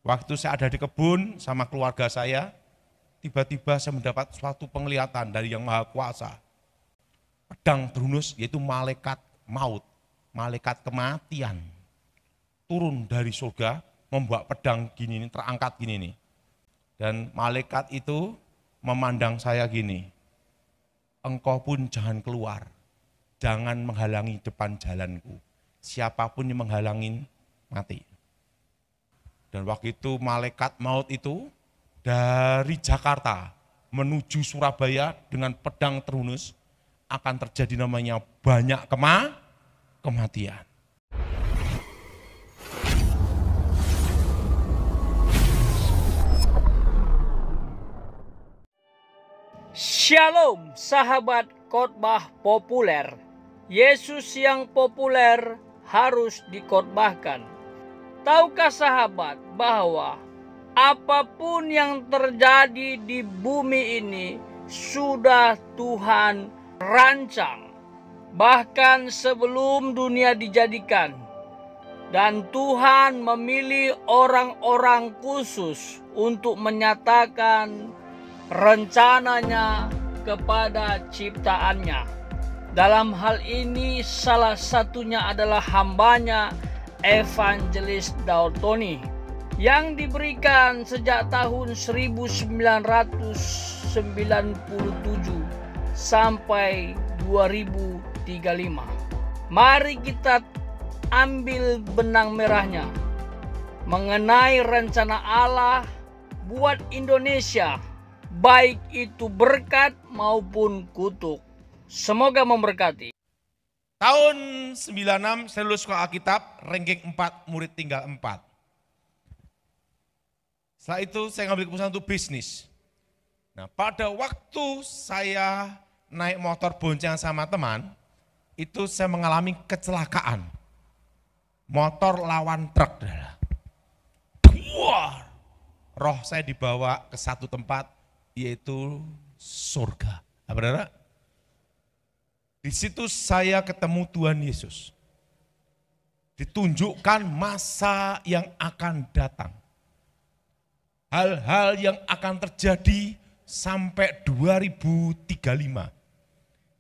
Waktu saya ada di kebun sama keluarga saya, tiba-tiba saya mendapat suatu penglihatan dari Yang Maha Kuasa. Pedang Drunus, yaitu malaikat maut, malaikat kematian, turun dari surga, membawa pedang gini, terangkat gini nih. Dan malaikat itu memandang saya gini, engkau pun jangan keluar, jangan menghalangi depan jalanku. Siapapun yang menghalangin, mati. Dan waktu itu malaikat maut itu dari Jakarta menuju Surabaya dengan pedang Drunus, akan terjadi namanya banyak kematian. Shalom sahabat khotbah populer. Yesus yang populer harus dikhotbahkan. Tahukah sahabat bahwa apapun yang terjadi di bumi ini sudah Tuhan rancang. Bahkan sebelum dunia dijadikan. Dan Tuhan memilih orang-orang khusus untuk menyatakan rencananya kepada ciptaannya. Dalam hal ini salah satunya adalah hambanya Evangelis Daud Tony yang diberikan sejak tahun 1997 sampai 2035. Mari kita ambil benang merahnya mengenai rencana Allah buat Indonesia, baik itu berkat maupun kutuk. Semoga memberkati. Tahun 96 saya lulus sekolah Alkitab, ranking 4, murid tinggal 4. Setelah itu saya ngambil keputusan untuk bisnis. Nah, pada waktu saya naik motor bonceng sama teman, itu saya mengalami kecelakaan. Motor lawan truk. Wah, roh saya dibawa ke satu tempat, yaitu surga. Saudara, di situ saya ketemu Tuhan Yesus. Ditunjukkan masa yang akan datang. Hal-hal yang akan terjadi sampai 2035.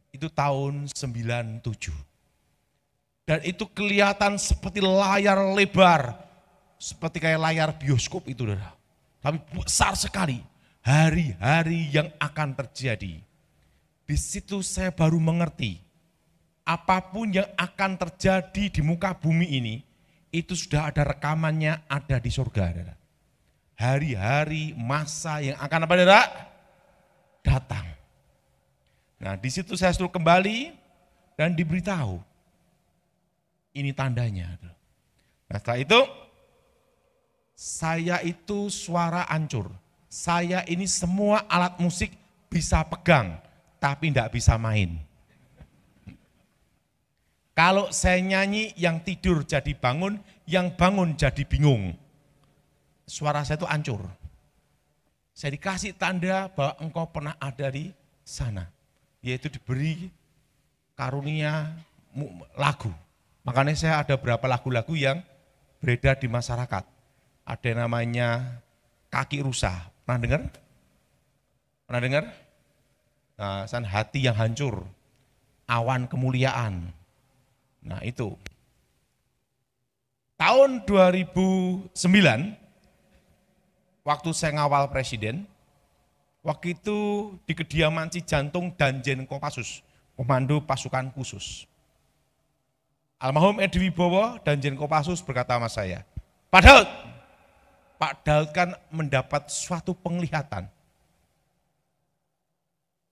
Itu tahun 97. Dan itu kelihatan seperti layar lebar, seperti kayak layar bioskop itu. Tapi besar sekali. Hari-hari yang akan terjadi. Di situ saya baru mengerti, apapun yang akan terjadi di muka bumi ini, itu sudah ada rekamannya, ada di surga. Hari-hari masa yang akan apa, datang. Nah, di situ saya suruh kembali dan diberitahu, ini tandanya. Nah, setelah itu, saya itu suara hancur. Saya ini semua alat musik bisa pegang, tapi tidak bisa main. Kalau saya nyanyi, yang tidur jadi bangun, yang bangun jadi bingung. Suara saya itu hancur. Saya dikasih tanda bahwa engkau pernah ada di sana. Yaitu diberi karunia lagu. Makanya saya ada beberapa lagu-lagu yang beredar di masyarakat. Ada yang namanya Kaki Rusa. Pernah dengar? Pernah dengar? Nah, hati yang hancur, awan kemuliaan. Nah, itu. Tahun 2009, waktu saya ngawal presiden, waktu itu di kediaman Cijantung Danjen Kopassus, Komando Pasukan Khusus. Almarhum Edi Wibowo, Danjen Kopassus berkata sama saya, Pak Daud kan mendapat suatu penglihatan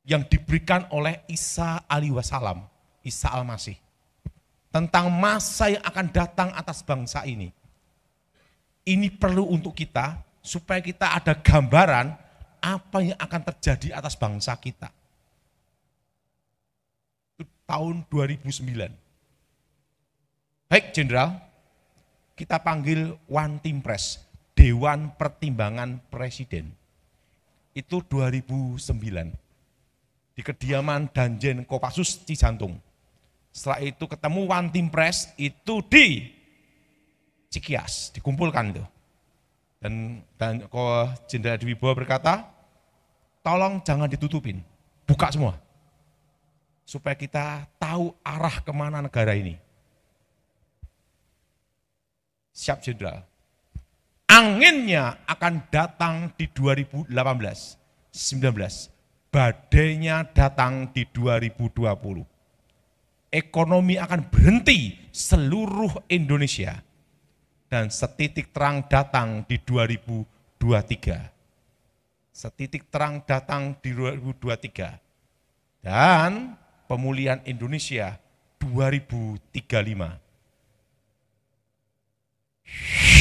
yang diberikan oleh Isa alaihi wasallam, Isa al-Masih, tentang masa yang akan datang atas bangsa ini. Ini perlu untuk kita, supaya kita ada gambaran apa yang akan terjadi atas bangsa kita. Itu tahun 2009. Baik, Jenderal, kita panggil One Team Press, Dewan Pertimbangan Presiden. Itu 2009. Di kediaman Danjen Kopassus Cijantung. Setelah itu ketemu One Team Press itu di Cikias, dikumpulkan itu. Dan Jenderal Edi Wibowo berkata, tolong jangan ditutupin, buka semua. Supaya kita tahu arah kemana negara ini. Siap Jenderal. Anginnya akan datang di 2018, 19. Badainya datang di 2020. Ekonomi akan berhenti seluruh Indonesia. Dan setitik terang datang di 2023. Setitik terang datang di 2023. Dan pemulihan Indonesia 2035.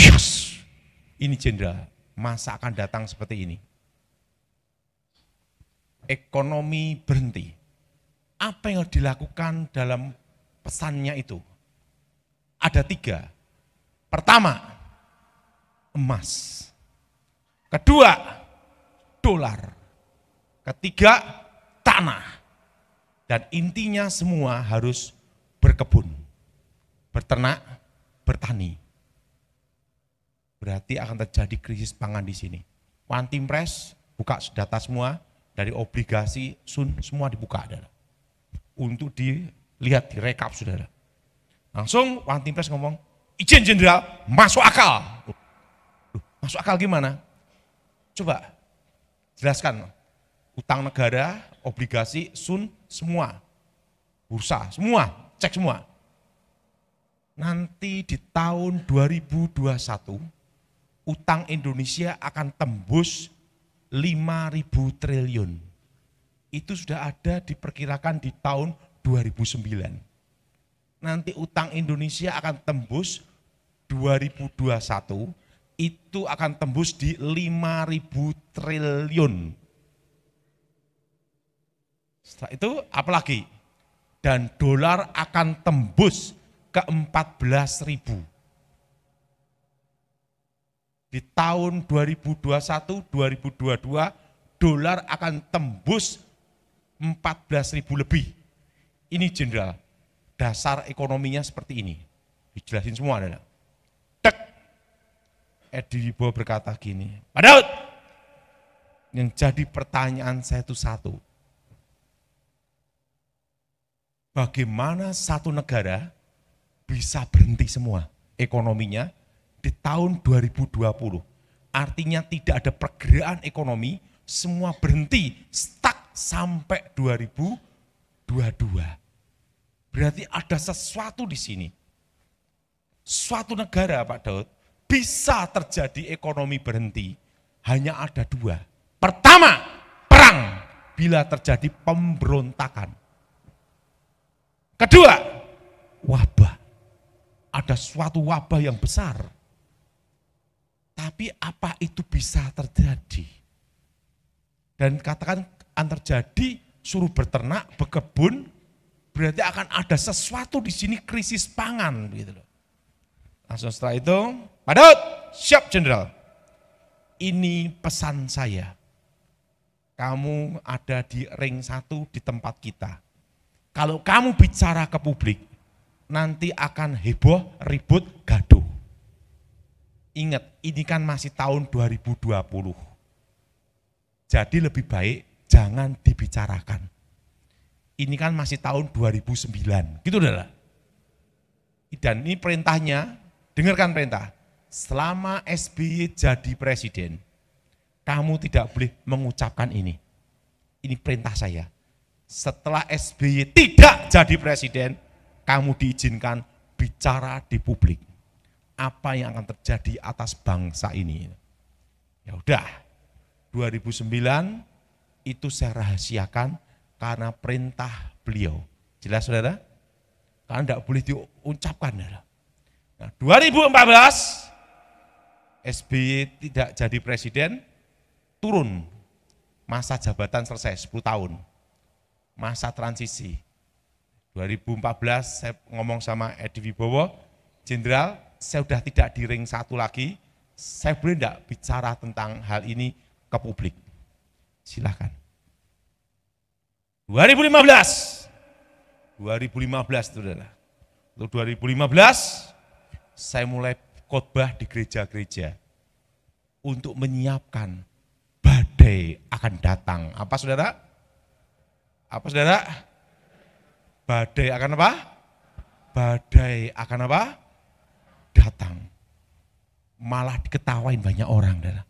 Yes. Ini Jenderal, masa akan datang seperti ini. Ekonomi berhenti. Apa yang harus dilakukan dalam pesannya itu? Ada 3. Pertama, emas. Kedua, dolar. Ketiga, tanah. Dan intinya semua harus berkebun, berternak, bertani. Berarti akan terjadi krisis pangan di sini. One Team Press buka data semua, dari obligasi, sun, semua dibuka, saudara. Untuk dilihat, direkap, saudara. Langsung One Team Press ngomong, izin Jenderal, masuk akal. Masuk akal gimana? Coba jelaskan. Utang negara, obligasi, sun, semua. Bursa, semua, cek semua. Nanti di tahun 2021, utang Indonesia akan tembus 5.000 triliun. Itu sudah ada diperkirakan di tahun 2009. Nanti utang Indonesia akan tembus 2021, itu akan tembus di 5.000 triliun. Setelah itu apalagi? Dan dolar akan tembus ke 14.000. Di tahun 2021, 2022, dolar akan tembus 14.000 lebih. Ini Jenderal, dasar ekonominya seperti ini. Dijelasin semua adalah. Tek. Edi Wibowo berkata gini, Pak Daud, yang jadi pertanyaan saya itu satu. Bagaimana satu negara bisa berhenti semua ekonominya di tahun 2020? Artinya tidak ada pergerakan ekonomi, semua berhenti, stuck sampai 2022. Berarti ada sesuatu di sini. Suatu negara, Pak Daud, bisa terjadi ekonomi berhenti. Hanya ada 2. Pertama, perang bila terjadi pemberontakan. Kedua, wabah. Ada suatu wabah yang besar. Tapi apa itu bisa terjadi? Dan katakan akan terjadi, suruh berternak, berkebun, berarti akan ada sesuatu di sini krisis pangan. Gitu loh. Langsung setelah itu, Pak Daud, siap Jenderal. Ini pesan saya. Kamu ada di ring 1 di tempat kita. Kalau kamu bicara ke publik, nanti akan heboh, ribut, gaduh. Ingat, ini kan masih tahun 2020. Jadi lebih baik jangan dibicarakan. Ini kan masih tahun 2009, gitu adalah. Dan ini perintahnya, dengarkan perintah. Selama SBY jadi presiden, kamu tidak boleh mengucapkan ini. Ini perintah saya. Setelah SBY tidak jadi presiden, kamu diizinkan bicara di publik. Apa yang akan terjadi atas bangsa ini. Ya udah, 2009 itu saya rahasiakan karena perintah beliau. Jelas saudara? Karena tidak boleh diucapkan. Nah, 2014 SBY tidak jadi presiden, turun. Masa jabatan selesai 10 tahun. Masa transisi. 2014 saya ngomong sama Edi Wibowo, Jenderal, saya sudah tidak di ring 1 lagi, saya boleh tidak bicara tentang hal ini ke publik? Silakan. 2015 itu adalah. Untuk 2015 saya mulai khotbah di gereja-gereja. untuk menyiapkan badai akan datang. Apa saudara? Apa saudara? Badai akan apa? Badai akan apa? Datang. Malah diketawain banyak orang, saudara.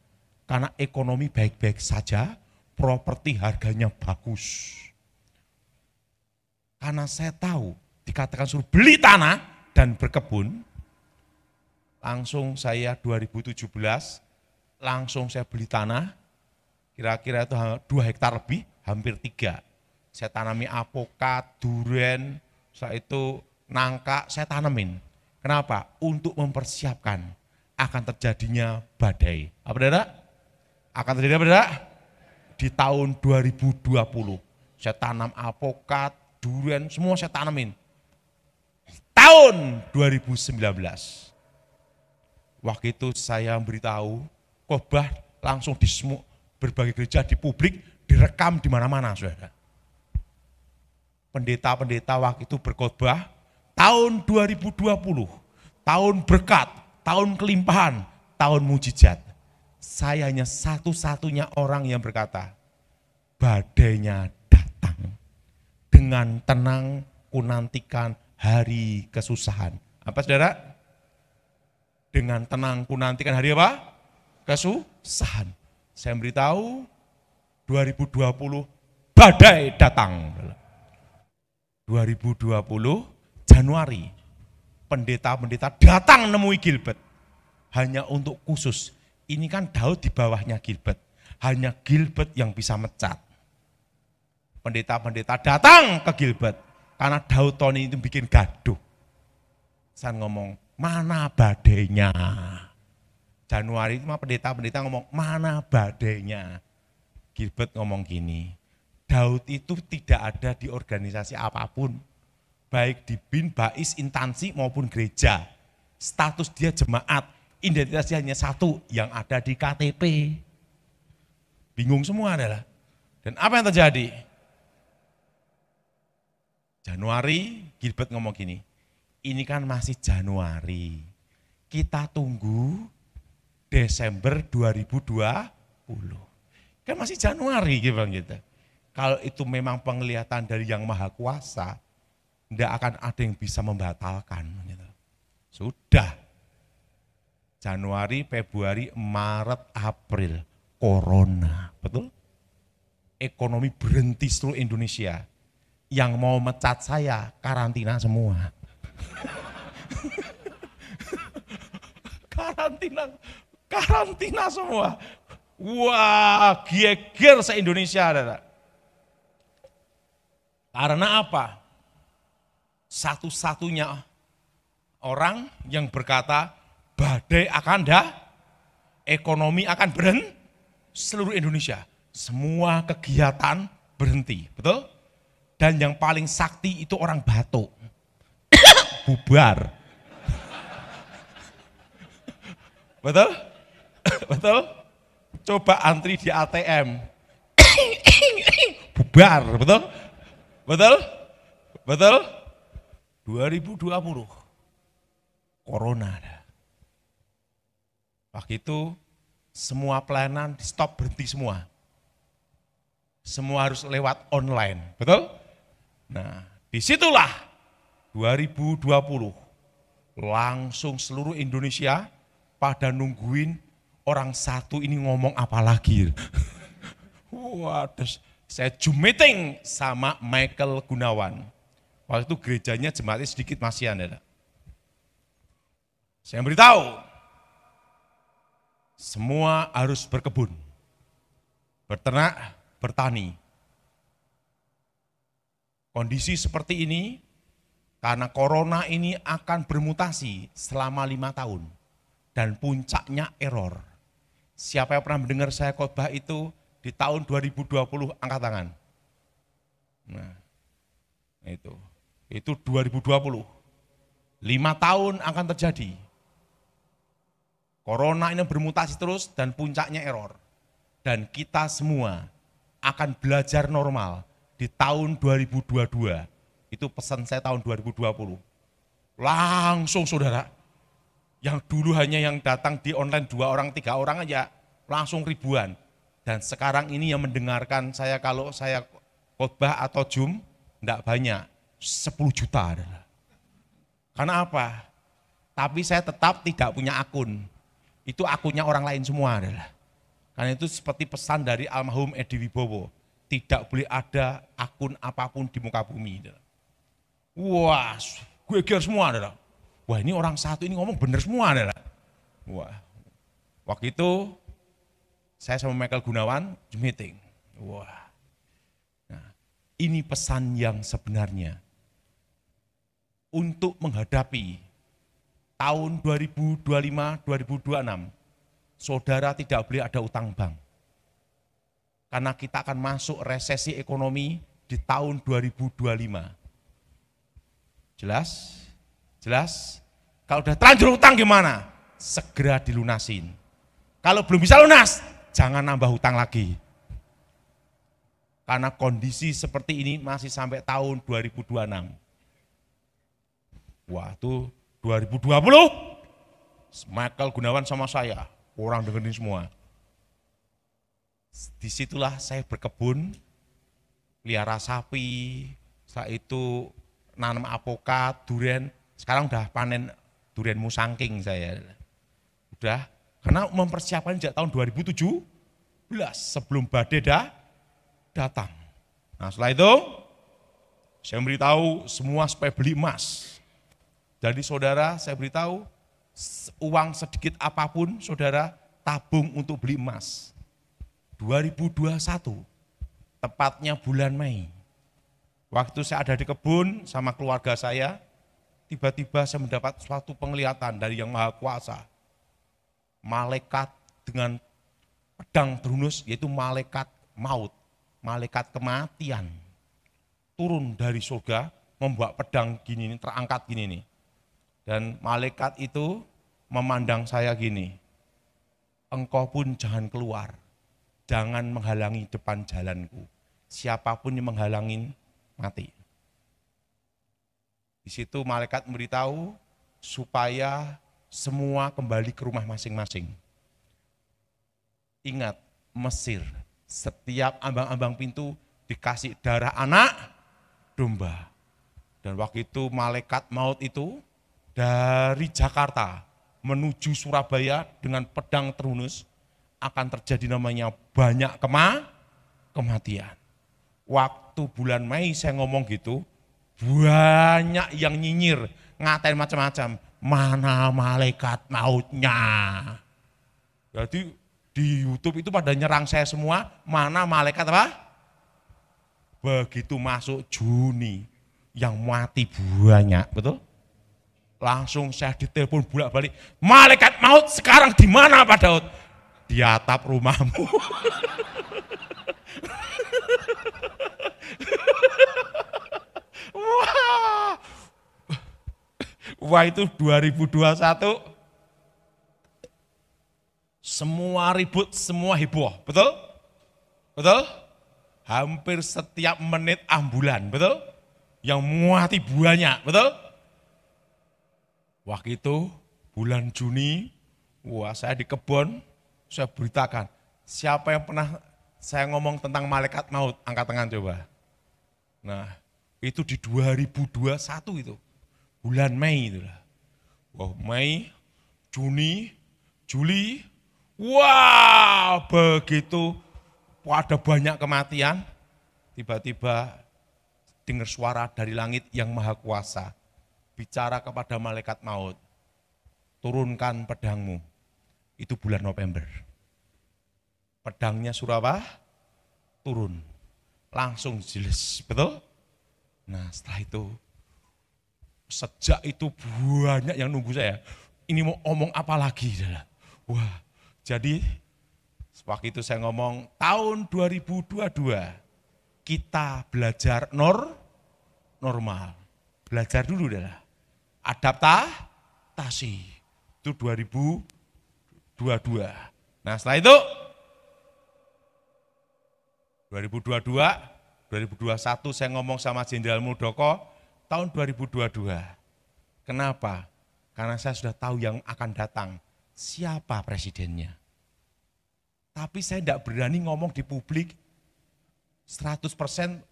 Karena ekonomi baik-baik saja, properti harganya bagus. Karena saya tahu, dikatakan suruh beli tanah dan berkebun, langsung saya 2017, langsung saya beli tanah, kira-kira itu 2 hektar lebih, hampir 3. Saya tanami apokat, durian, setelah itu nangka, saya tanamin. Kenapa? Untuk mempersiapkan akan terjadinya badai. Apa saudara? Akan terjadi apa saudara? Di tahun 2020, saya tanam apokat, durian, semua saya tanamin. Tahun 2019, waktu itu saya beritahu, khotbah langsung di semua berbagai gereja, di publik, direkam di mana-mana, saudara. Pendeta-pendeta waktu itu berkhotbah, tahun 2020, tahun berkat, tahun kelimpahan, tahun mujizat. Saya hanya satu-satunya orang yang berkata, badainya datang. Dengan tenang kunantikan hari kesusahan. Apa saudara? Dengan tenang kunantikan hari apa? Kesusahan. Saya beritahu 2020 badai datang. 2020 Januari pendeta-pendeta datang nemui Gilbert hanya untuk khusus. Ini kan Daud di bawahnya Gilbert. Hanya Gilbert yang bisa mecat. Pendeta-pendeta datang ke Gilbert karena Daud Tony itu bikin gaduh. Saya ngomong, mana badainya? Januari itu pendeta-pendeta ngomong, mana badainya? Gilbert ngomong gini, Daud itu tidak ada di organisasi apapun, baik di BIN, BAIS, instansi maupun gereja. Status dia jemaat, identitasnya hanya satu, yang ada di KTP. Bingung semua adalah. Dan apa yang terjadi? Januari, Gilbert ngomong gini, ini kan masih Januari, kita tunggu Desember 2020. Kan masih Januari gitu. Kalau itu memang penglihatan dari Yang Maha Kuasa, tidak akan ada yang bisa membatalkan. Gitu. Sudah, Januari, Februari, Maret, April, Corona, betul? Ekonomi berhenti seluruh Indonesia. Yang mau mecat saya, karantina semua. karantina semua. Wah, geger se-Indonesia. Karena apa? Satu-satunya orang yang berkata, badai akan ekonomi akan berhenti, seluruh Indonesia. Semua kegiatan berhenti, betul? Dan yang paling sakti itu orang Batuk. Bubar. Betul? Betul? Coba antri di ATM. Bubar, betul? Betul? Betul? 2020. Corona. Waktu itu semua pelayanan di stop, berhenti semua. Semua harus lewat online, betul? Nah, disitulah 2020 langsung seluruh Indonesia pada nungguin orang satu ini ngomong apa lagi. Wah, terus saya Zoom meeting sama Michael Gunawan. Waktu itu gerejanya jemaatnya sedikit masih ada. Saya beritahu, semua harus berkebun, berternak, bertani. Kondisi seperti ini, karena corona ini akan bermutasi selama 5 tahun. Dan puncaknya error. Siapa yang pernah mendengar saya khotbah itu di tahun 2020, angkat tangan. Nah, itu 2020. 5 tahun akan terjadi. Corona ini bermutasi terus dan puncaknya error. Dan kita semua akan belajar normal di tahun 2022. Itu pesan saya tahun 2020. Langsung saudara, yang dulu hanya yang datang di online 2 orang, 3 orang aja, langsung ribuan. Dan sekarang ini yang mendengarkan saya kalau saya khotbah atau Zoom, enggak banyak, 10 juta adalah. Karena apa? Tapi saya tetap tidak punya akun. Itu akunnya orang lain semua adalah. Karena itu seperti pesan dari almarhum Edi Wibowo, tidak boleh ada akun apapun di muka bumi. Adalah. Wah, geger semua adalah. Wah ini orang satu ini ngomong bener semua adalah. Wah, waktu itu saya sama Michael Gunawan meeting. Wah, nah, ini pesan yang sebenarnya untuk menghadapi tahun 2025-2026, saudara tidak boleh ada utang bank. Karena kita akan masuk resesi ekonomi di tahun 2025. Jelas? Jelas? Kalau udah terlanjur utang gimana? Segera dilunasin. Kalau belum bisa lunas, jangan nambah hutang lagi. Karena kondisi seperti ini masih sampai tahun 2026. Wah itu 2020, Michael Gunawan sama saya, orang dengerin semua. Disitulah saya berkebun, pelihara sapi, setelah itu nanam apokat, durian, sekarang udah panen durian musangking saya. Udah, karena mempersiapkan sejak tahun 2017 sebelum badai datang. Nah setelah itu, saya memberitahu semua supaya beli emas. Jadi saudara, saya beritahu, uang sedikit apapun saudara tabung untuk beli emas. 2021, tepatnya bulan Mei. Waktu saya ada di kebun sama keluarga saya, tiba-tiba saya mendapat suatu penglihatan dari Yang Maha Kuasa. Malaikat dengan pedang ternus, yaitu malaikat maut, malaikat kematian. Turun dari surga, membawa pedang gini, terangkat gini nih. Dan malaikat itu memandang saya gini, engkau pun jangan keluar, jangan menghalangi depan jalanku. Siapapun yang menghalangin, mati. Di situ malaikat memberitahu supaya semua kembali ke rumah masing-masing. Ingat, Mesir, setiap ambang-ambang pintu dikasih darah anak domba. Dan waktu itu malaikat maut itu dari Jakarta menuju Surabaya dengan pedang ternus akan terjadi namanya banyak kematian. Waktu bulan Mei saya ngomong gitu, banyak yang nyinyir, ngatain macam-macam, mana malaikat mautnya. Jadi di YouTube itu pada nyerang saya semua, mana malaikat apa? Begitu masuk Juni, yang mati banyak, betul? Langsung saya ditelepon bolak-balik, malaikat maut sekarang di mana Pak Daud? Di atap rumahmu. Wah. Wah itu 2021, semua ribut, semua heboh, betul? Betul? Hampir setiap menit ambulan, betul? Yang mati banyak, betul? Waktu itu bulan Juni, wah saya di kebun, saya beritakan, siapa yang pernah saya ngomong tentang malaikat maut, angkat tangan coba. Nah itu di 2021 itu, bulan Mei itulah. Wah Mei, Juni, Juli, wah begitu ada banyak kematian, tiba-tiba dengar suara dari langit yang maha kuasa. Bicara kepada malaikat maut, turunkan pedangmu. Itu bulan November. Pedangnya suruh apa? Turun. Langsung jelas, betul? Nah setelah itu, sejak itu banyak yang nunggu saya. Ini mau ngomong apa lagi? Wah, jadi waktu itu saya ngomong, tahun 2022 kita belajar normal. Belajar dulu adalah adaptasi, itu 2022. Nah setelah itu 2022, 2021 saya ngomong sama Jenderal Muldoko tahun 2022. Kenapa? Karena saya sudah tahu yang akan datang, siapa presidennya. Tapi saya tidak berani ngomong di publik 100%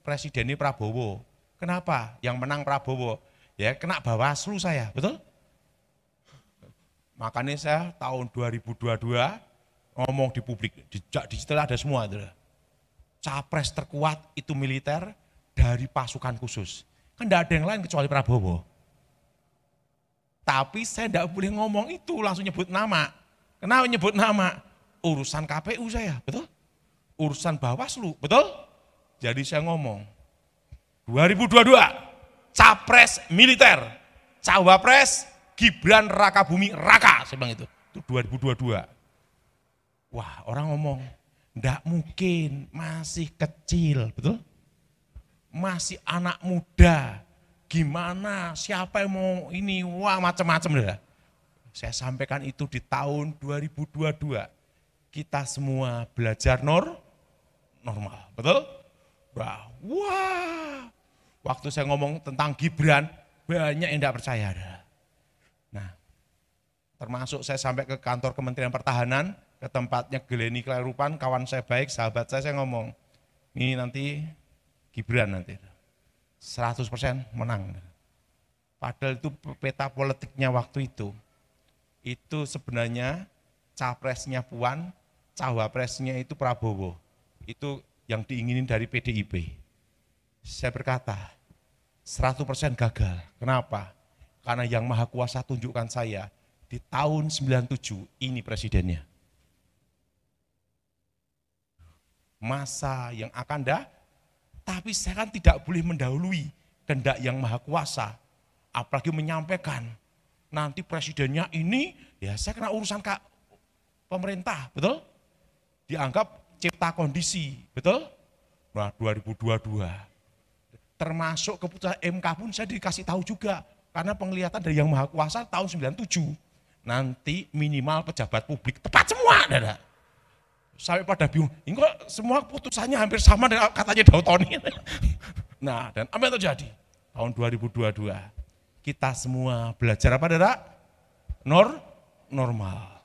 presidennya Prabowo. Kenapa? Yang menang Prabowo. Ya kena Bawaslu saya, betul? Makanya saya tahun 2022 ngomong di publik, jejak digital ada semua. Capres terkuat itu militer dari pasukan khusus. Kan tidak ada yang lain kecuali Prabowo. Tapi saya tidak boleh ngomong itu, langsung nyebut nama. Kenapa nyebut nama? Urusan KPU saya, betul? Urusan Bawaslu, betul? Jadi saya ngomong, 2022, Capres militer, Cawapres Gibran Rakabumi Raka, saya bilang itu 2022. Wah, orang ngomong, enggak mungkin, masih kecil, betul? Masih anak muda, gimana, siapa yang mau ini, wah macam-macam. Saya sampaikan itu di tahun 2022, kita semua belajar normal, betul? Wah, waktu saya ngomong tentang Gibran, banyak yang tidak percaya. Nah, termasuk saya sampai ke kantor Kementerian Pertahanan, ke tempatnya Geleni Klerupan, kawan saya baik, sahabat saya ngomong, ini nanti Gibran nanti 100% menang. Padahal itu peta politiknya waktu itu sebenarnya capresnya Puan, cawapresnya itu Prabowo. Itu yang diinginin dari PDIP. Saya berkata, 100% gagal. Kenapa? Karena Yang Maha Kuasa tunjukkan saya, di tahun 97 ini presidennya. Masa yang akan tapi saya kan tidak boleh mendahului kehendak Yang Maha Kuasa. Apalagi menyampaikan, nanti presidennya ini, ya saya kena urusan pemerintah, betul? Dianggap cipta kondisi, betul? Nah 2022, termasuk keputusan MK pun saya dikasih tahu juga, karena penglihatan dari Yang Maha Kuasa tahun 97, nanti minimal pejabat publik tepat semua, dada. Sampai pada bingung, ini kok semua putusannya hampir sama dengan katanya Daud Tony. Nah dan apa yang terjadi? Tahun 2022, kita semua belajar apa dada? Normal.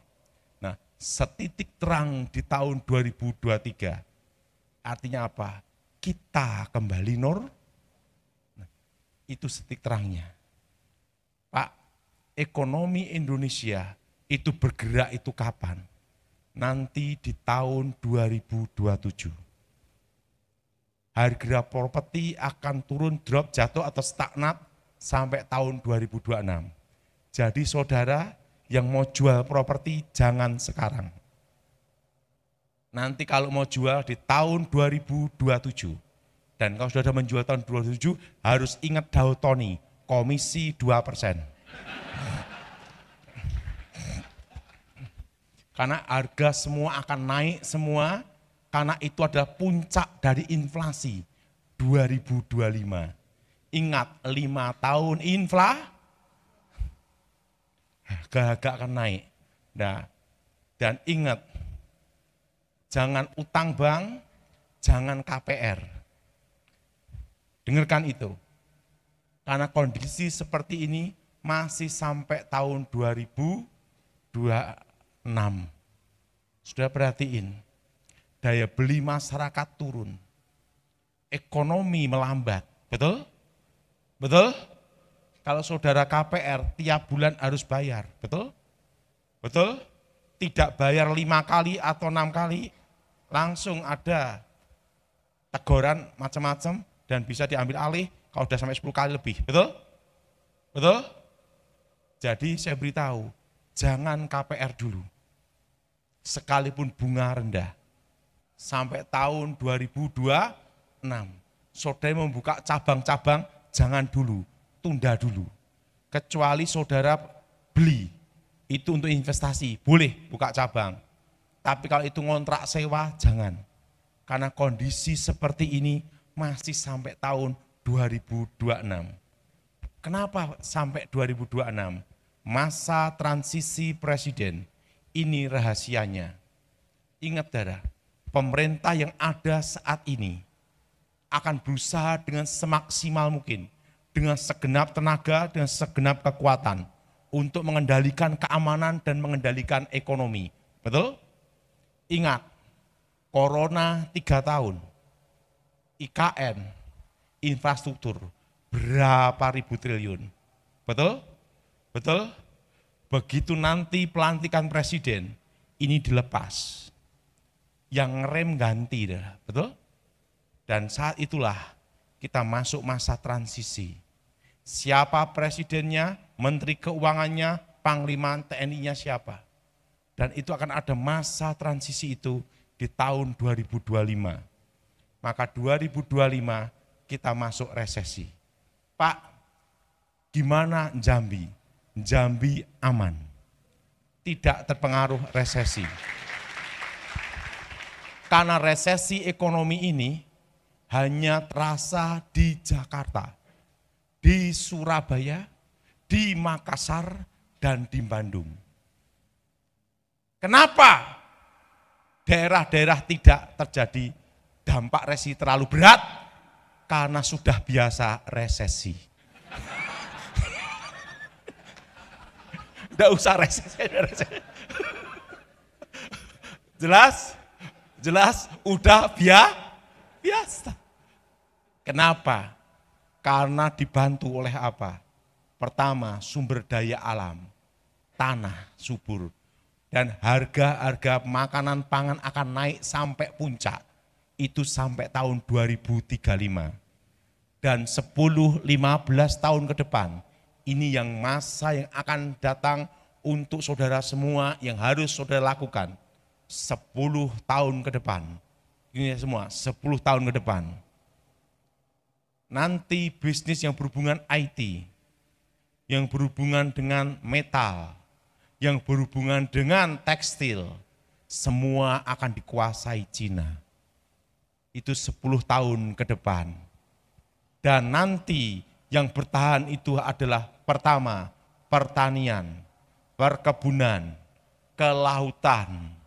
Setitik terang di tahun 2023, artinya apa? Kita kembali itu setitik terangnya. Pak, ekonomi Indonesia itu bergerak itu kapan? Nanti di tahun 2027. Harga properti akan turun, drop, jatuh atau stagnat sampai tahun 2026. Jadi saudara, yang mau jual properti jangan sekarang. Nanti kalau mau jual di tahun 2027. Dan kalau sudah menjual tahun 2027 harus ingat Daud Tony, komisi 2%. Karena harga semua akan naik semua, karena itu adalah puncak dari inflasi 2025. Ingat 5 tahun harga akan naik. Nah, dan ingat, jangan utang bank, jangan KPR. Dengarkan itu. Karena kondisi seperti ini masih sampai tahun 2026. Sudah perhatiin, daya beli masyarakat turun. Ekonomi melambat, betul? Betul? Kalau saudara KPR tiap bulan harus bayar, betul? Betul? Tidak bayar 5 kali atau 6 kali, langsung ada teguran macam-macam dan bisa diambil alih kalau sudah sampai 10 kali lebih, betul? Betul? Jadi saya beritahu, jangan KPR dulu. Sekalipun bunga rendah, sampai tahun 2026, saudara membuka cabang-cabang, jangan dulu. Tunda dulu, kecuali saudara beli, itu untuk investasi, boleh buka cabang. Tapi kalau itu ngontrak sewa, jangan. Karena kondisi seperti ini masih sampai tahun 2026. Kenapa sampai 2026? Masa transisi presiden, ini rahasianya. Ingat saudara, pemerintah yang ada saat ini akan berusaha dengan semaksimal mungkin, dengan segenap tenaga, dengan segenap kekuatan untuk mengendalikan keamanan dan mengendalikan ekonomi. Betul? Ingat, Corona 3 tahun, IKN, infrastruktur, berapa ribu triliun. Betul? Betul? Begitu nanti pelantikan presiden, ini dilepas. Yang ngerem ganti, betul? Dan saat itulah kita masuk masa transisi. Siapa presidennya, menteri keuangannya, panglima TNI-nya siapa. Dan itu akan ada masa transisi itu di tahun 2025. Maka 2025 kita masuk resesi. Pak, gimana Jambi? Jambi aman, tidak terpengaruh resesi. Karena resesi ekonomi ini hanya terasa di Jakarta, di Surabaya, di Makassar, dan di Bandung. Kenapa daerah-daerah tidak terjadi dampak resesi terlalu berat? Karena sudah biasa resesi. Tidak usah resesi. Jelas, udah biasa. Kenapa? Karena dibantu oleh apa? Pertama, sumber daya alam, tanah subur, dan harga makanan pangan akan naik sampai puncak. Itu sampai tahun 2035. Dan 10-15 tahun ke depan, ini yang masa yang akan datang untuk saudara semua yang harus saudara lakukan. 10 tahun ke depan. Ini semua 10 tahun ke depan. Nanti bisnis yang berhubungan IT, yang berhubungan dengan metal, yang berhubungan dengan tekstil, semua akan dikuasai Cina. Itu 10 tahun ke depan. Dan nanti yang bertahan itu adalah pertama, pertanian, perkebunan, kelautan,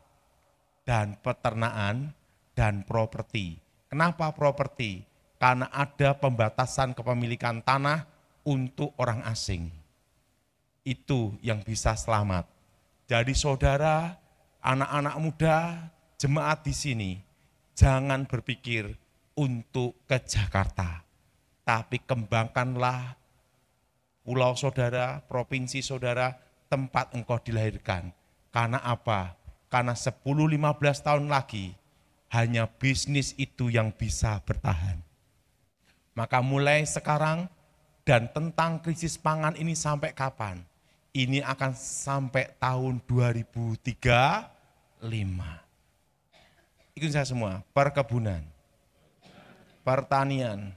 dan peternakan, dan properti. Kenapa properti? Karena ada pembatasan kepemilikan tanah untuk orang asing. Itu yang bisa selamat. Jadi saudara, anak-anak muda, jemaat di sini, jangan berpikir untuk ke Jakarta, tapi kembangkanlah pulau saudara, provinsi saudara, tempat engkau dilahirkan. Karena apa? Karena 10-15 tahun lagi, hanya bisnis itu yang bisa bertahan. Maka mulai sekarang dan tentang krisis pangan ini sampai kapan? Ini akan sampai tahun 2035. Ikutin saya semua, perkebunan, pertanian,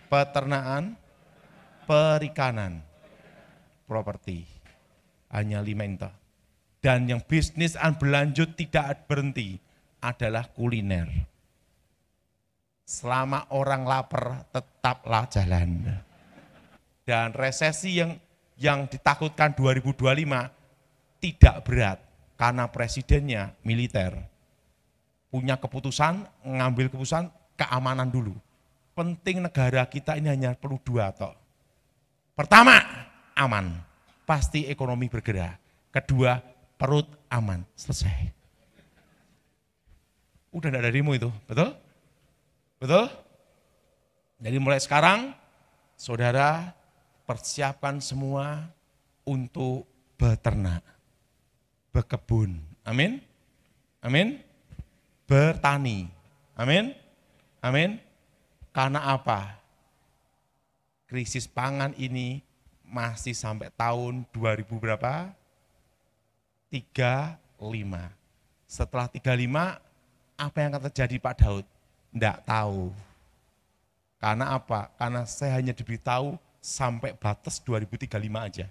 peternakan, perikanan, properti. Hanya 5 itu. Dan yang bisnis berlanjut tidak berhenti adalah kuliner. Selama orang lapar, tetaplah jalan. Dan resesi yang ditakutkan 2025 tidak berat karena presidennya militer. Punya keputusan, ngambil keputusan keamanan dulu. Penting negara kita ini hanya perlu 2 toh. Pertama, aman. Pasti ekonomi bergerak. Kedua, perut aman. Selesai. Udah ada darimu itu, betul? Betul? Jadi mulai sekarang, saudara persiapkan semua untuk beternak, berkebun. Amin? Amin? Bertani. Amin? Amin? Karena apa? Krisis pangan ini masih sampai tahun 2000 berapa? 35. Setelah 35, apa yang akan terjadi Pak Daud? Tidak tahu. Karena apa? Karena saya hanya diberitahu sampai batas 2035 aja.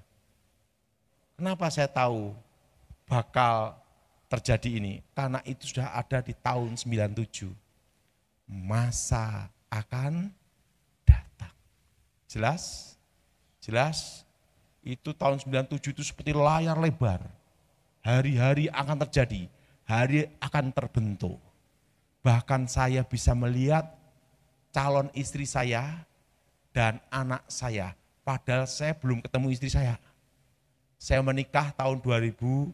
Kenapa saya tahu bakal terjadi ini? Karena itu sudah ada di tahun 97. Masa akan datang. Jelas? Jelas? Itu tahun 97 itu seperti layar lebar. Hari-hari akan terjadi, hari akan terbentuk. Bahkan saya bisa melihat calon istri saya dan anak saya, padahal saya belum ketemu istri saya. Saya menikah tahun 2004,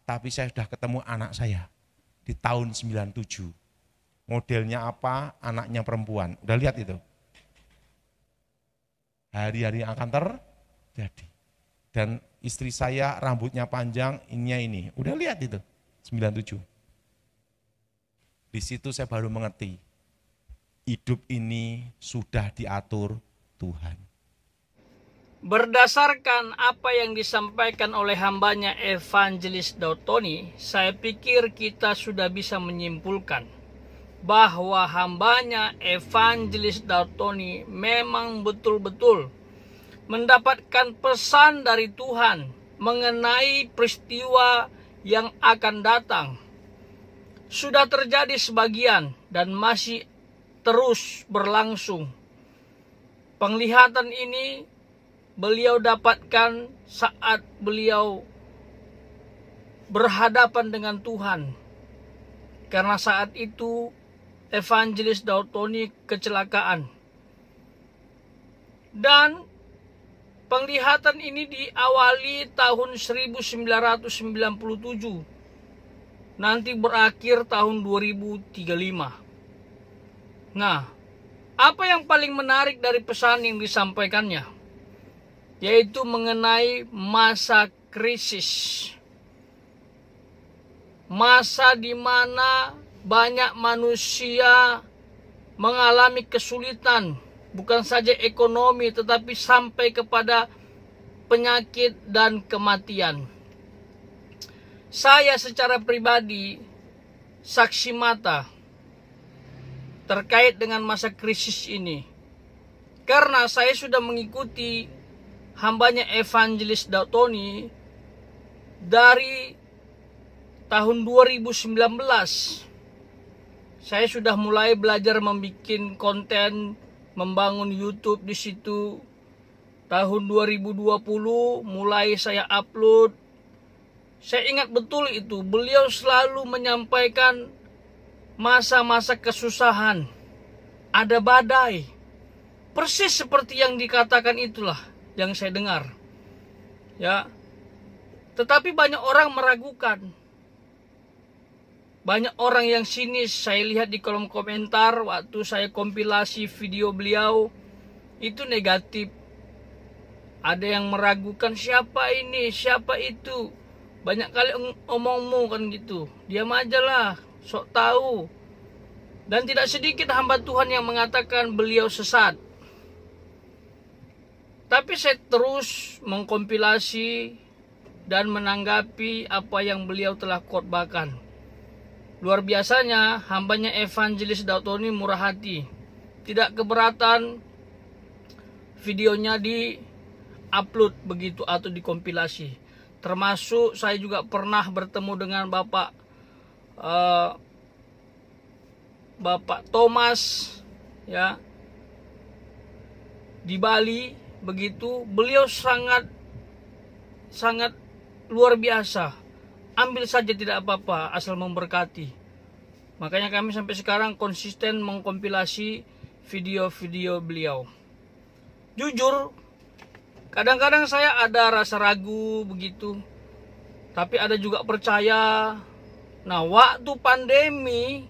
tapi saya sudah ketemu anak saya. di tahun 97. Modelnya apa? Anaknya perempuan. Udah lihat itu? Hari-hari yang akan terjadi. Dan istri saya rambutnya panjang, ini. Udah lihat itu? 97. Di situ saya baru mengerti, hidup ini sudah diatur Tuhan. Berdasarkan apa yang disampaikan oleh hambanya Evangelis Daud Tony, saya pikir kita sudah bisa menyimpulkan bahwa hambanya Evangelis Daud Tony memang betul-betul mendapatkan pesan dari Tuhan mengenai peristiwa yang akan datang. Sudah terjadi sebagian dan masih terus berlangsung. Penglihatan ini beliau dapatkan saat beliau berhadapan dengan Tuhan. Karena saat itu Evangelis Daud Tony kecelakaan. Dan penglihatan ini diawali tahun 1997. Nanti berakhir tahun 2035. Nah, apa yang paling menarik dari pesan yang disampaikannya? Yaitu mengenai masa krisis. Masa di mana banyak manusia mengalami kesulitan, bukan saja ekonomi, tetapi sampai kepada penyakit dan kematian. Saya secara pribadi saksi mata terkait dengan masa krisis ini. Karena saya sudah mengikuti hambanya Evangelis Daud Tony dari tahun 2019. Saya sudah mulai belajar membuat konten, membangun YouTube di situ. Tahun 2020 mulai saya upload. Saya ingat betul itu, beliau selalu menyampaikan masa-masa kesusahan, ada badai. Persis seperti yang dikatakan itulah yang saya dengar. Ya. Tetapi banyak orang meragukan. Banyak orang yang sinis, saya lihat di kolom komentar waktu saya kompilasi video beliau, itu negatif. Ada yang meragukan, siapa ini, siapa itu. Banyak kali omongmu kan gitu. Diam aja lah, sok tahu. Dan tidak sedikit hamba Tuhan yang mengatakan beliau sesat. Tapi saya terus mengkompilasi dan menanggapi apa yang beliau telah khotbahkan. Luar biasanya hambanya Evangelis Daud Tony murah hati. Tidak keberatan videonya di-upload begitu atau dikompilasi. Termasuk saya juga pernah bertemu dengan Bapak Thomas ya di Bali begitu. Beliau sangat luar biasa. Ambil saja tidak apa-apa asal memberkati. Makanya kami sampai sekarang konsisten mengkompilasi video-video beliau. Jujur, kadang-kadang saya ada rasa ragu begitu. Tapi ada juga percaya. Nah, waktu pandemi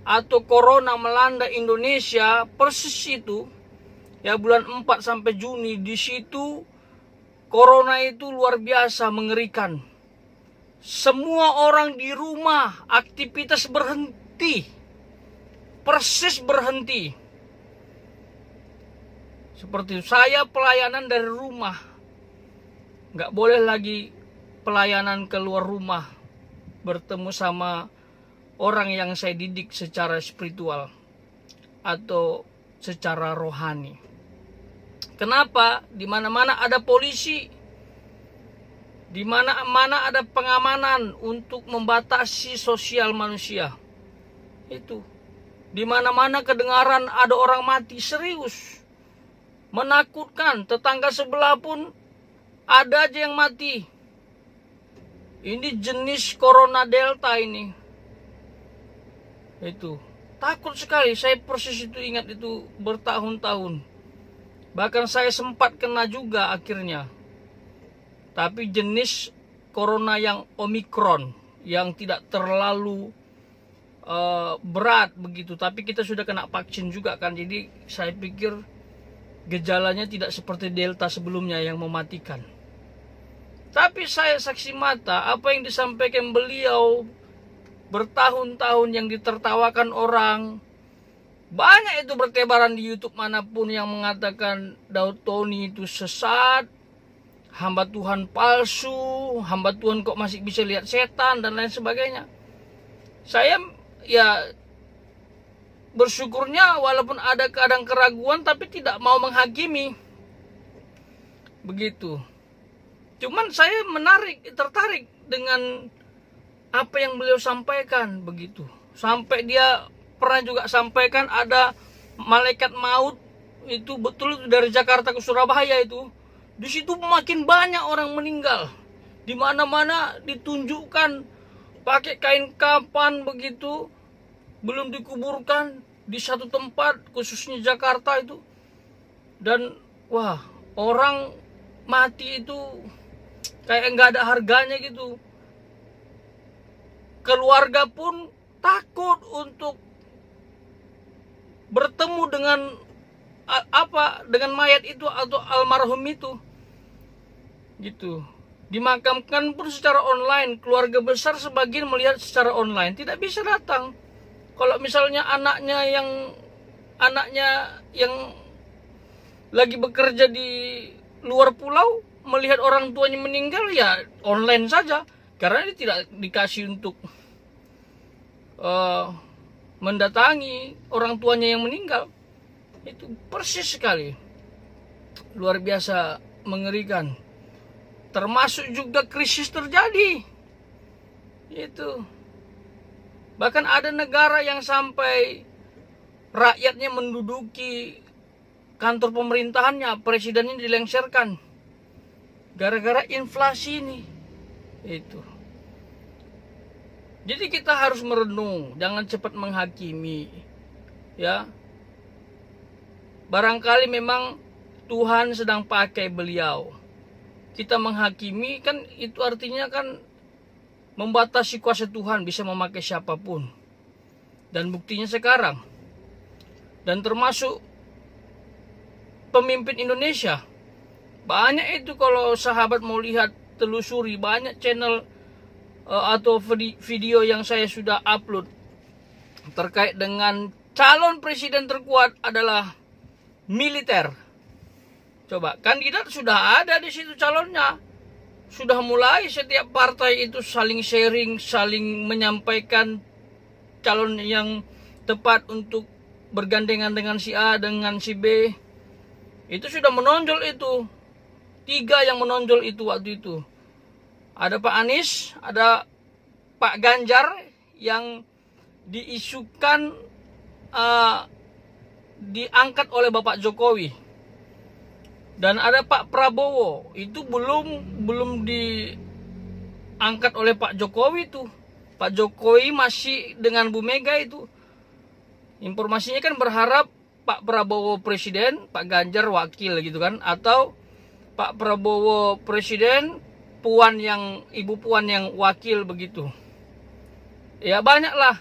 atau corona melanda Indonesia, persis itu ya bulan 4 sampai Juni, di situ corona itu luar biasa mengerikan. Semua orang di rumah, aktivitas berhenti. Persis berhenti. Seperti saya pelayanan dari rumah. Nggak boleh lagi pelayanan keluar rumah. Bertemu sama orang yang saya didik secara spiritual. Atau secara rohani. Kenapa? Di mana-mana ada polisi. Di mana-mana ada pengamanan untuk membatasi sosial manusia. Itu. Di mana-mana kedengaran ada orang mati, serius. Menakutkan, tetangga sebelah pun ada aja yang mati. Ini jenis corona delta ini. Itu. Takut sekali, saya persis itu ingat itu bertahun-tahun. Bahkan saya sempat kena juga akhirnya. Tapi jenis corona yang Omikron, yang tidak terlalu berat begitu, tapi kita sudah kena vaksin juga kan, jadi saya pikir gejalanya tidak seperti Delta sebelumnya yang mematikan. Tapi saya saksi mata apa yang disampaikan beliau bertahun-tahun yang ditertawakan orang. Banyak itu bertebaran di YouTube manapun yang mengatakan Daud Tony itu sesat, hamba Tuhan palsu, hamba Tuhan kok masih bisa lihat setan dan lain sebagainya. Saya ya bersyukurnya walaupun ada kadang keraguan tapi tidak mau menghakimi. Begitu. Cuman saya tertarik dengan apa yang beliau sampaikan begitu. Sampai dia pernah juga sampaikan ada malaikat maut itu betul dari Jakarta ke Surabaya itu. Di situ makin banyak orang meninggal. Di mana-mana ditunjukkan pakai kain kafan begitu, belum dikuburkan di satu tempat khususnya Jakarta itu. Dan wah, orang mati itu kayak nggak ada harganya gitu. Keluarga pun takut untuk bertemu dengan dengan mayat itu atau almarhum itu gitu. Dimakamkan pun secara online. Keluarga besar sebagian melihat secara online, tidak bisa datang. Kalau misalnya anaknya yang lagi bekerja di luar pulau melihat orang tuanya meninggal, ya online saja, karena dia tidak dikasih untuk mendatangi orang tuanya yang meninggal. Itu persis sekali, luar biasa mengerikan. Termasuk juga krisis terjadi itu. Bahkan ada negara yang sampai rakyatnya menduduki kantor pemerintahannya, presidennya dilengsarkan gara-gara inflasi ini. Itu. Jadi kita harus merenung, jangan cepat menghakimi. Ya. Barangkali memang Tuhan sedang pakai beliau. Kita menghakimi kan itu artinya kan membatasi kuasa Tuhan bisa memakai siapapun. Dan buktinya sekarang. Dan termasuk pemimpin Indonesia. Banyak itu kalau sahabat mau lihat, telusuri, banyak channel atau video yang saya sudah upload terkait dengan calon presiden terkuat adalah militer. Coba, kandidat sudah ada di situ calonnya. Sudah mulai setiap partai itu saling sharing, saling menyampaikan calon yang tepat untuk bergandengan dengan si A, dengan si B. Itu sudah menonjol itu. 3 yang menonjol itu waktu itu. Ada Pak Anies, ada Pak Ganjar yang diisukan diangkat oleh Bapak Jokowi. Dan ada Pak Prabowo, itu belum diangkat oleh Pak Jokowi tuh. Pak Jokowi masih dengan Bu Mega itu. Informasinya kan berharap Pak Prabowo presiden, Pak Ganjar wakil gitu kan, atau Pak Prabowo presiden, Ibu Puan yang wakil begitu. Ya banyaklah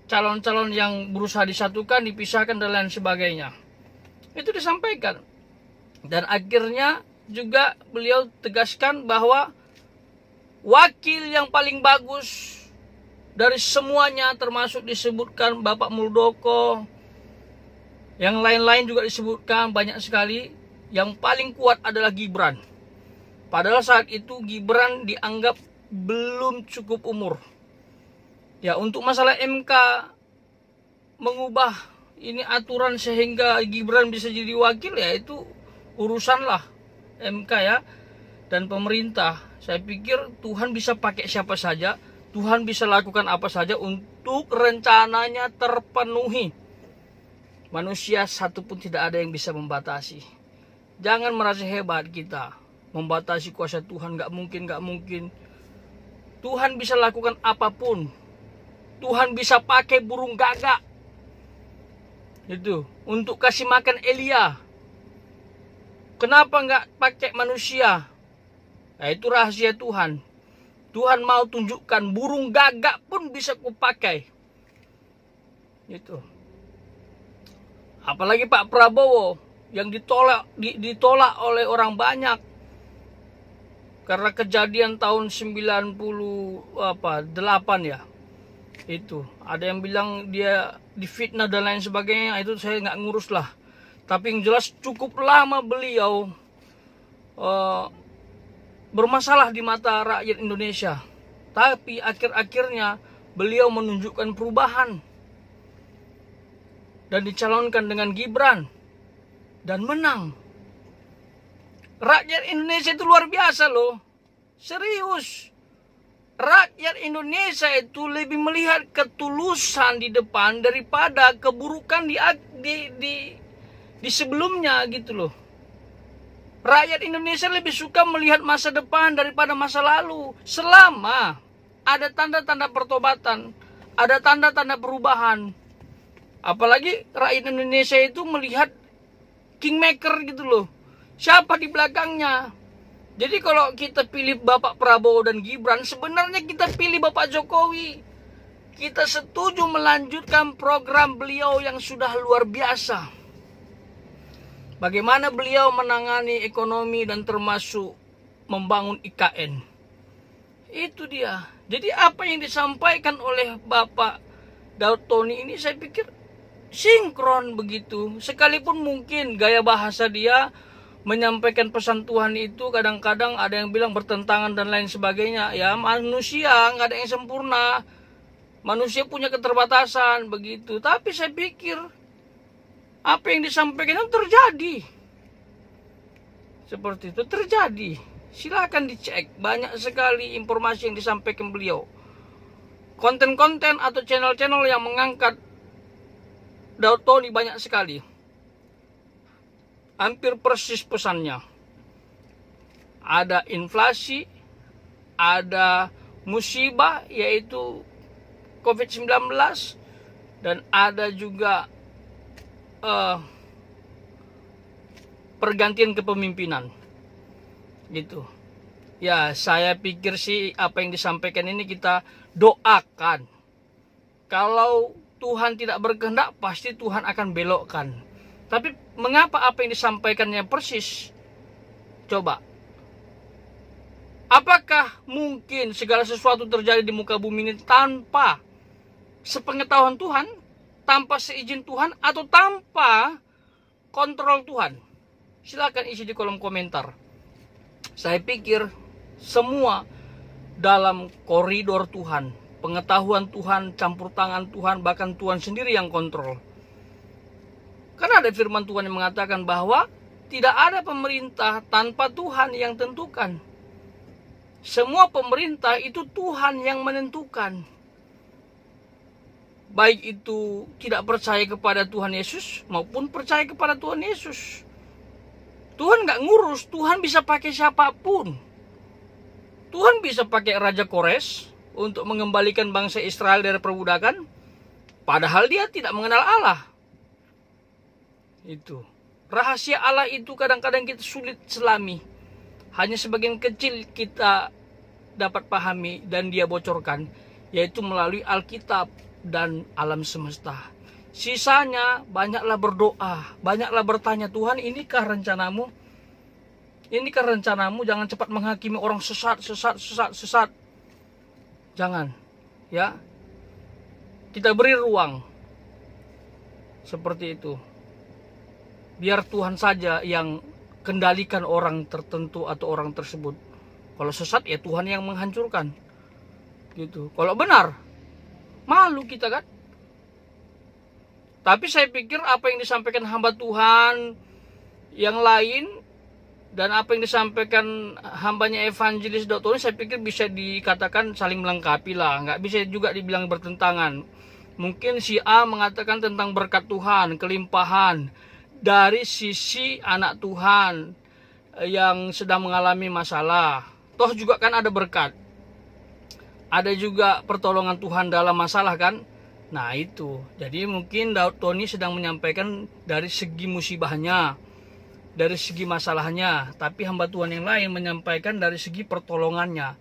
calon-calon yang berusaha disatukan, dipisahkan dan lain sebagainya. Itu disampaikan. Dan akhirnya juga beliau tegaskan bahwa wakil yang paling bagus dari semuanya, termasuk disebutkan Bapak Muldoko, yang lain-lain juga disebutkan banyak sekali, yang paling kuat adalah Gibran. Padahal saat itu Gibran dianggap belum cukup umur. Ya, untuk masalah MK mengubah ini aturan sehingga Gibran bisa jadi wakil, ya itu urusanlah MK ya dan pemerintah. Saya pikir Tuhan bisa pakai siapa saja, Tuhan bisa lakukan apa saja untuk rencananya terpenuhi. Manusia satu pun tidak ada yang bisa membatasi. Jangan merasa hebat kita membatasi kuasa Tuhan, nggak mungkin. Tuhan bisa lakukan apapun. Tuhan bisa pakai burung gagak itu untuk kasih makan Elia. Kenapa nggak pakai manusia? Nah, itu rahasia Tuhan. Tuhan mau tunjukkan burung gagak pun bisa kupakai. Gitu. Apalagi Pak Prabowo yang ditolak oleh orang banyak karena kejadian tahun 98 ya. Itu ada yang bilang dia difitnah dan lain sebagainya, itu saya nggak ngurus lah. Tapi yang jelas cukup lama beliau bermasalah di mata rakyat Indonesia. Tapi akhir-akhirnya beliau menunjukkan perubahan dan dicalonkan dengan Gibran dan menang. Rakyat Indonesia itu luar biasa loh. Serius. Rakyat Indonesia itu lebih melihat ketulusan di depan daripada keburukan di sebelumnya gitu loh. Rakyat Indonesia lebih suka melihat masa depan daripada masa lalu. Selama ada tanda-tanda pertobatan, ada tanda-tanda perubahan. Apalagi rakyat Indonesia itu melihat kingmaker gitu loh. Siapa di belakangnya? Jadi kalau kita pilih Bapak Prabowo dan Gibran, sebenarnya kita pilih Bapak Jokowi. Kita setuju melanjutkan program beliau yang sudah luar biasa. Bagaimana beliau menangani ekonomi dan termasuk membangun IKN. Itu dia. Jadi apa yang disampaikan oleh Bapak Daud Tony ini saya pikir sinkron begitu. Sekalipun mungkin gaya bahasa dia menyampaikan pesan Tuhan itu kadang-kadang ada yang bilang bertentangan dan lain sebagainya. Ya manusia nggak ada yang sempurna. Manusia punya keterbatasan begitu. Tapi saya pikir apa yang disampaikan itu terjadi. Seperti itu terjadi. Silakan dicek. Banyak sekali informasi yang disampaikan beliau. Konten-konten atau channel-channel yang mengangkat Daud Tony banyak sekali. Hampir persis pesannya. Ada inflasi, ada musibah yaitu COVID-19, dan ada juga pergantian kepemimpinan. Gitu. Ya, saya pikir sih apa yang disampaikan ini kita doakan. Kalau Tuhan tidak berkehendak, pasti Tuhan akan belokkan. Tapi mengapa apa yang disampaikannya persis? Coba. Apakah mungkin segala sesuatu terjadi di muka bumi ini tanpa sepengetahuan Tuhan, tanpa seizin Tuhan, atau tanpa kontrol Tuhan? Silakan isi di kolom komentar. Saya pikir semua dalam koridor Tuhan, pengetahuan Tuhan, campur tangan Tuhan, bahkan Tuhan sendiri yang kontrol. Karena ada firman Tuhan yang mengatakan bahwa tidak ada pemerintah tanpa Tuhan yang tentukan. Semua pemerintah itu Tuhan yang menentukan. Baik itu tidak percaya kepada Tuhan Yesus maupun percaya kepada Tuhan Yesus. Tuhan nggak ngurus, Tuhan bisa pakai siapapun. Tuhan bisa pakai Raja Kores untuk mengembalikan bangsa Israel dari perbudakan, padahal dia tidak mengenal Allah. Itu rahasia Allah itu kadang-kadang kita sulit selami. Hanya sebagian kecil kita dapat pahami dan dia bocorkan, yaitu melalui Alkitab dan alam semesta. Sisanya banyaklah berdoa, banyaklah bertanya, Tuhan inikah rencanamu? Inikah rencanamu? Jangan cepat menghakimi orang sesat. Jangan, ya. Kita beri ruang seperti itu. Biar Tuhan saja yang kendalikan orang tertentu atau orang tersebut. Kalau sesat ya Tuhan yang menghancurkan. Gitu. Kalau benar, malu kita kan. Tapi saya pikir apa yang disampaikan hamba Tuhan yang lain dan apa yang disampaikan hambanya evangelis Daud Tony, saya pikir bisa dikatakan saling melengkapi lah. Nggak bisa juga dibilang bertentangan. Mungkin si A mengatakan tentang berkat Tuhan, kelimpahan. Dari sisi anak Tuhan yang sedang mengalami masalah. Toh juga kan ada berkat. Ada juga pertolongan Tuhan dalam masalah kan. Nah itu. Jadi mungkin Daud Tony sedang menyampaikan dari segi musibahnya, dari segi masalahnya. Tapi hamba Tuhan yang lain menyampaikan dari segi pertolongannya.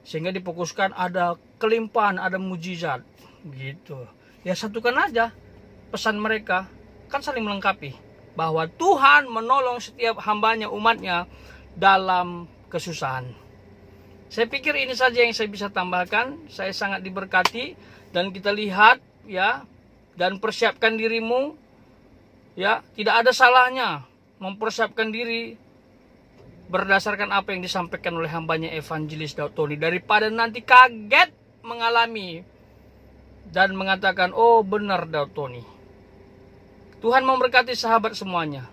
Sehingga difokuskan ada kelimpahan, ada mujizat. Gitu. Ya satukan aja pesan mereka, kan saling melengkapi. Bahwa Tuhan menolong setiap hambanya, umatnya dalam kesusahan. Saya pikir ini saja yang saya bisa tambahkan. Saya sangat diberkati dan kita lihat ya, dan persiapkan dirimu ya, tidak ada salahnya mempersiapkan diri berdasarkan apa yang disampaikan oleh hambanya Evangelis Daud Tony, daripada nanti kaget mengalami dan mengatakan, oh benar Daud Tony. Tuhan memberkati sahabat semuanya.